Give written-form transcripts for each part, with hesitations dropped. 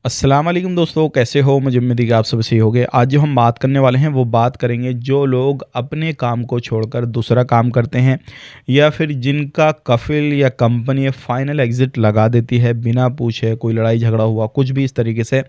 अस्सलाम वालेकुम दोस्तों, कैसे हो? मुझे उम्मीद है कि आप सब सही होंगे। आज जो हम बात करने वाले हैं वो बात करेंगे जो लोग अपने काम को छोड़कर दूसरा काम करते हैं या फिर जिनका कफ़िल या कंपनी फाइनल एग्ज़िट लगा देती है बिना पूछे, कोई लड़ाई झगड़ा हुआ कुछ भी इस तरीके से,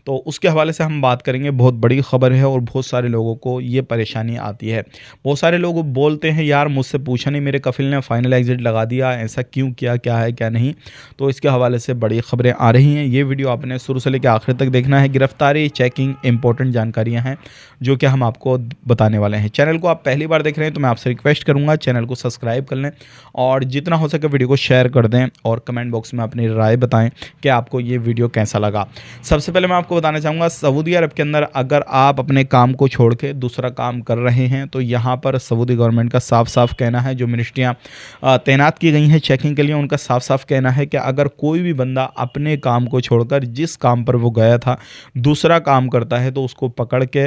तो उसके हवाले से हम बात करेंगे। बहुत बड़ी ख़बर है और बहुत सारे लोगों को ये परेशानी आती है। बहुत सारे लोग बोलते हैं यार मुझसे पूछा नहीं, मेरे कफ़िल ने फाइनल एग्ज़िट लगा दिया, ऐसा क्यों किया, क्या है क्या नहीं। तो इसके हवाले से बड़ी ख़बरें आ रही हैं। ये वीडियो आपने शुरू से लेकर आखिर तक देखना है। गिरफ्तारी, चेकिंग, इंपॉर्टेंट जानकारियां हैं जो कि हम आपको बताने वाले हैं। चैनल को आप पहली बार देख रहे हैं तो मैं आपसे रिक्वेस्ट करूंगा चैनल को सब्सक्राइब कर लें और जितना हो सके वीडियो को शेयर कर दें और कमेंट बॉक्स में अपनी राय बताएं कि आपको ये वीडियो कैसा लगा। सबसे पहले मैं आपको बताना चाहूँगा, सऊदी अरब के अंदर अगर आप अपने काम को छोड़ के दूसरा काम कर रहे हैं तो यहाँ पर सऊदी गवर्नमेंट का साफ साफ कहना है, जो मिनिस्ट्रियाँ तैनात की गई हैं चेकिंग के लिए, उनका साफ साफ कहना है कि अगर कोई भी बंदा अपने काम को छोड़कर जिस काम पर वो गया था दूसरा काम करता है तो उसको पकड़ के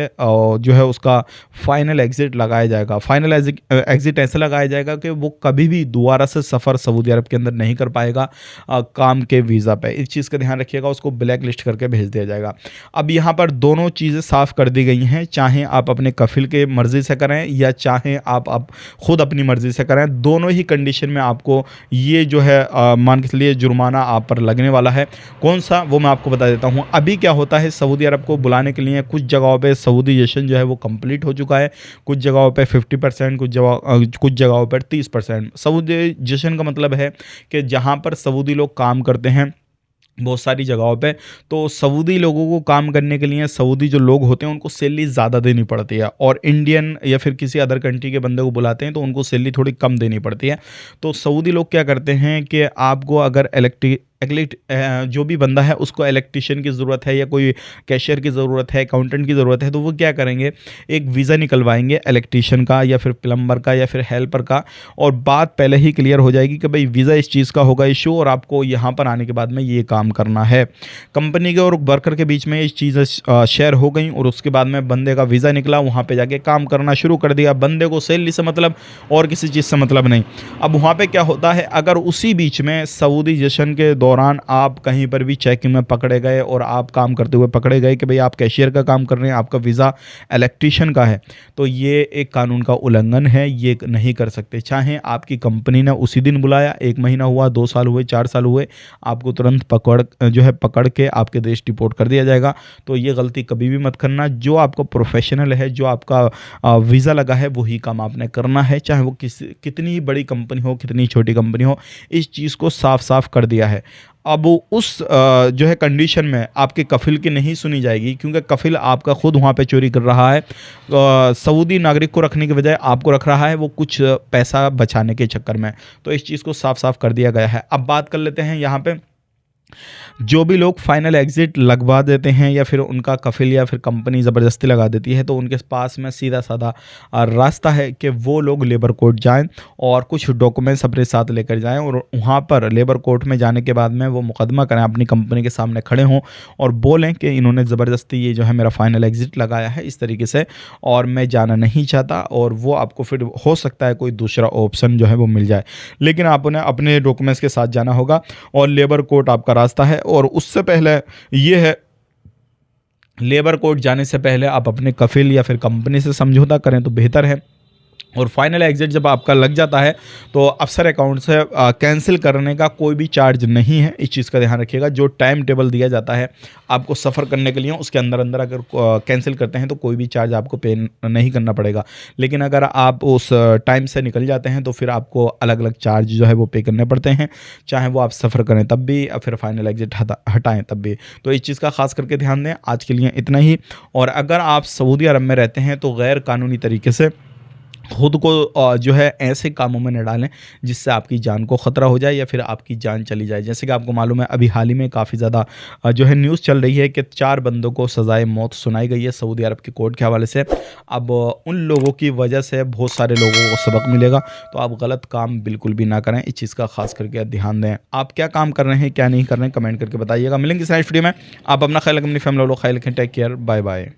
जो है उसका फाइनल एग्जिट लगाया जाएगा। फाइनल एग्जिट ऐसे लगाया जाएगा कि वो कभी भी दोबारा से सफ़र सऊदी अरब के अंदर नहीं कर पाएगा काम के वीज़ा पे। इस चीज़ का ध्यान रखिएगा, उसको ब्लैक लिस्ट करके भेज दिया जाएगा। अब यहाँ पर दोनों चीज़ें साफ कर दी गई हैं, चाहे आप अपने कफिल के मर्ज़ी से करें या चाहे आप खुद अपनी मर्ज़ी से करें, दोनों ही कंडीशन में आपको ये जो है मान के चलिए जुर्माना आप पर लगने वाला है। कौन सा वो मैं आपको बता देता हूँ। अभी क्या होता है, सऊदी अरब को बुलाने के लिए कुछ जगहों पे सऊदीजेशन जो है वो कंप्लीट हो चुका है, कुछ जगहों पे 50%, कुछ जगहों पर 30%। सऊदीजेशन का मतलब है कि जहाँ पर सऊदी लोग काम करते हैं बहुत सारी जगहों पे, तो सऊदी लोगों को काम करने के लिए सऊदी जो लोग होते हैं उनको सैलरी ज़्यादा देनी पड़ती है और इंडियन या फिर किसी अदर कंट्री के बंदे को बुलाते हैं तो उनको सैलरी थोड़ी कम देनी पड़ती है। तो सऊदी लोग क्या करते हैं कि आपको अगर जो भी बंदा है उसको इलेक्ट्रिशियन की ज़रूरत है या कोई कैशियर की ज़रूरत है, अकाउंटेंट की ज़रूरत है, तो वो क्या करेंगे, एक वीज़ा निकलवाएंगे इलेक्ट्रिशियन का या फिर प्लम्बर का या फिर हेल्पर का, और बात पहले ही क्लियर हो जाएगी कि भाई वीज़ा इस चीज़ का होगा इशू और आपको यहाँ पर आने के बाद में ये काम करना है। कंपनी के और वर्कर के बीच में ये चीज़ें शेयर हो गई और उसके बाद में बंदे का वीज़ा निकला, वहाँ पर जाके काम करना शुरू कर दिया। बंदे को सैलरी से मतलब और किसी चीज़ से मतलब नहीं। अब वहाँ पर क्या होता है, अगर उसी बीच में सऊदीजेशन के दौरान आप कहीं पर भी चेकिंग में पकड़े गए और आप काम करते हुए पकड़े गए कि भाई आप कैशियर का काम कर रहे हैं, आपका वीज़ा इलेक्ट्रिशियन का है, तो ये एक कानून का उल्लंघन है, ये नहीं कर सकते। चाहे आपकी कंपनी ने उसी दिन बुलाया, 1 महीना हुआ, 2 साल हुए, 4 साल हुए, आपको तुरंत पकड़ के आपके देश डिपोर्ट कर दिया जाएगा। तो ये गलती कभी भी मत करना। जो आपका प्रोफेशनल है, जो आपका वीज़ा लगा है, वही काम आपने करना है, चाहे वो कितनी ही बड़ी कंपनी हो, कितनी छोटी कंपनी हो। इस चीज़ को साफ साफ कर दिया है। अब उस जो है कंडीशन में आपके कफिल की नहीं सुनी जाएगी, क्योंकि कफिल आपका खुद वहाँ पे चोरी कर रहा है, सऊदी नागरिक को रखने के बजाय आपको रख रहा है, वो कुछ पैसा बचाने के चक्कर में। तो इस चीज़ को साफ साफ कर दिया गया है। अब बात कर लेते हैं यहाँ पे, जो भी लोग फाइनल एग्जिट लगवा देते हैं या फिर उनका कफिल या फिर कंपनी ज़बरदस्ती लगा देती है, तो उनके पास में सीधा साधा रास्ता है कि वो लोग लेबर कोर्ट जाएं और कुछ डॉक्यूमेंट्स अपने साथ लेकर जाएं और वहाँ पर लेबर कोर्ट में जाने के बाद में वो मुकदमा करें, अपनी कंपनी के सामने खड़े हों और बोलें कि इन्होंने ज़बरदस्ती ये जो है मेरा फाइनल एग्जिट लगाया है इस तरीके से और मैं जाना नहीं चाहता, और वो आपको फिर हो सकता है कोई दूसरा ऑप्शन जो है वो मिल जाए। लेकिन आपने अपने डॉक्यूमेंट्स के साथ जाना होगा और लेबर कोर्ट आपका रास्ता है। और उससे पहले ये है, लेबर कोर्ट जाने से पहले आप अपने कफिल या फिर कंपनी से समझौता करें तो बेहतर है। और फाइनल एग्जिट जब आपका लग जाता है तो अफसर अकाउंट से कैंसिल करने का कोई भी चार्ज नहीं है, इस चीज़ का ध्यान रखिएगा। जो टाइम टेबल दिया जाता है आपको सफ़र करने के लिए, उसके अंदर अंदर अगर कैंसिल करते हैं तो कोई भी चार्ज आपको पे नहीं करना पड़ेगा। लेकिन अगर आप उस टाइम से निकल जाते हैं तो फिर आपको अलग अलग चार्ज जो है वो पे करने पड़ते हैं, चाहे वो आप सफ़र करें तब भी या फिर फाइनल एग्जिट हटाएँ तब भी। तो इस चीज़ का खास करके ध्यान दें। आज के लिए इतना ही। और अगर आप सऊदी अरब में रहते हैं तो गैर कानूनी तरीके से खुद को जो है ऐसे कामों में न डालें जिससे आपकी जान को ख़तरा हो जाए या फिर आपकी जान चली जाए। जैसे कि आपको मालूम है, अभी हाल ही में काफ़ी ज़्यादा जो है न्यूज़ चल रही है कि 4 बंदों को सज़ाए मौत सुनाई गई है सऊदी अरब की कोर्ट के हवाले से। अब उन लोगों की वजह से बहुत सारे लोगों को सबक मिलेगा, तो आप गलत काम बिल्कुल भी ना करें। इस चीज़ का खास करके ध्यान दें। आप क्या काम कर रहे हैं, क्या नहीं कर रहे हैं, कमेंट करके बताइएगा। मिलेंगे इस नेक्स्ट वीडियो में। आप अपना ख्याल रखें, अपनी फैमिली वालों का ख्याल रखें। Take care, bye bye.